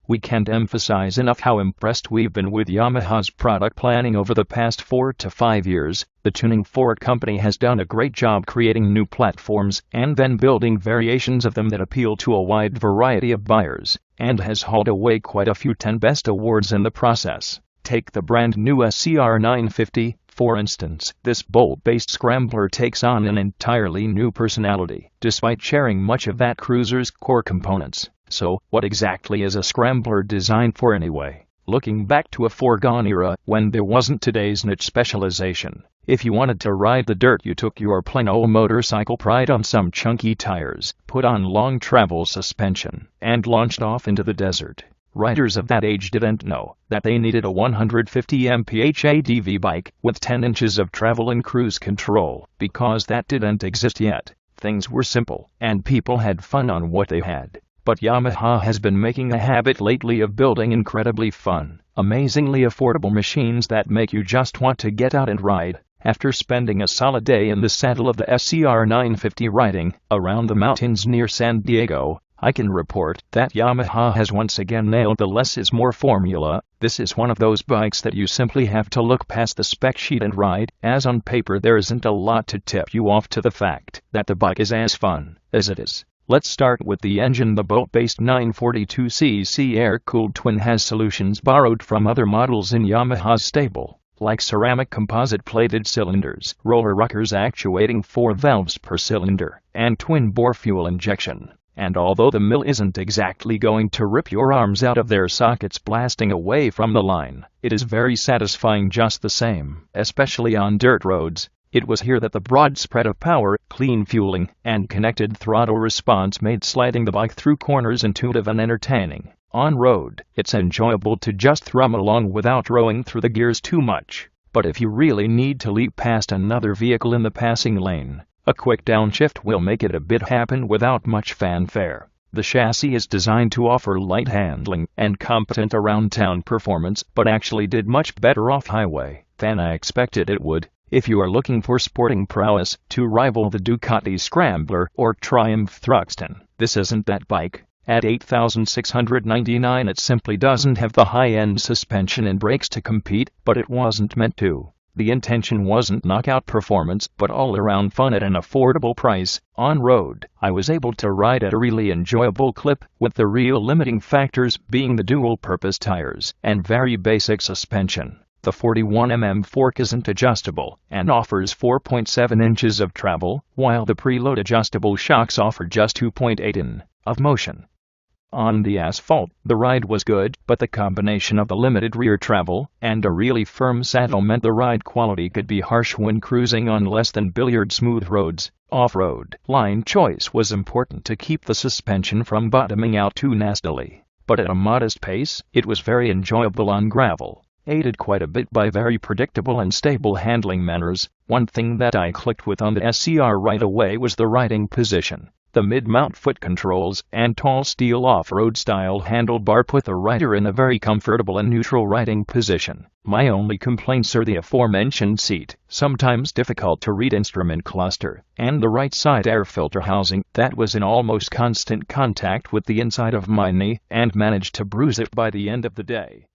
We can't emphasize enough how impressed we've been with Yamaha's product planning over the past 4 to 5 years. The tuning fork company has done a great job creating new platforms and then building variations of them that appeal to a wide variety of buyers, and has hauled away quite a few 10 Best awards in the process. Take the brand new scr950, for instance. This bolt-based scrambler takes on an entirely new personality, despite sharing much of that cruiser's core components. So, what exactly is a scrambler designed for anyway? Looking back to a foregone era, when there wasn't today's niche specialization. If you wanted to ride the dirt, you took your plain old motorcycle pride on some chunky tires, put on long travel suspension, and launched off into the desert. Riders of that age didn't know that they needed a 150 mph ADV bike with 10 inches of travel and cruise control, because that didn't exist yet. Things were simple, and people had fun on what they had. But Yamaha has been making a habit lately of building incredibly fun, amazingly affordable machines that make you just want to get out and ride. After spending a solid day in the saddle of the scr950 riding around the mountains near San Diego, I can report that Yamaha has once again nailed the less is more formula. This is one of those bikes that you simply have to look past the spec sheet and ride, as on paper there isn't a lot to tip you off to the fact that the bike is as fun as it is. Let's start with the engine. The bolt-based 942cc air-cooled twin has solutions borrowed from other models in Yamaha's stable, like ceramic composite-plated cylinders, roller rockers actuating 4 valves per cylinder, and twin-bore fuel injection. And although the mill isn't exactly going to rip your arms out of their sockets blasting away from the line, it is very satisfying just the same, especially on dirt roads. It was here that the broad spread of power, clean fueling, and connected throttle response made sliding the bike through corners intuitive and entertaining. On road, it's enjoyable to just thrum along without rowing through the gears too much. But if you really need to leap past another vehicle in the passing lane, a quick downshift will make it a bit happen without much fanfare. The chassis is designed to offer light handling and competent around-town performance, but actually did much better off-highway than I expected it would. If you are looking for sporting prowess to rival the Ducati Scrambler or Triumph Thruxton, this isn't that bike. At $8,699 it simply doesn't have the high-end suspension and brakes to compete, but it wasn't meant to. The intention wasn't knockout performance, but all-around fun at an affordable price. On road, I was able to ride at a really enjoyable clip, with the real limiting factors being the dual-purpose tires and very basic suspension. The 41mm fork isn't adjustable and offers 4.7 inches of travel, while the preload adjustable shocks offer just 2.8 in of motion. On the asphalt, the ride was good, but the combination of the limited rear travel and a really firm saddle meant the ride quality could be harsh when cruising on less than billiard-smooth roads. Off-road line choice was important to keep the suspension from bottoming out too nastily, but at a modest pace, it was very enjoyable on gravel, aided quite a bit by very predictable and stable handling manners. One thing that I clicked with on the SCR right away was the riding position. The mid-mount foot controls and tall steel off-road style handlebar put the rider in a very comfortable and neutral riding position. My only complaints are the aforementioned seat, sometimes difficult to read instrument cluster, and the right side air filter housing that was in almost constant contact with the inside of my knee and managed to bruise it by the end of the day.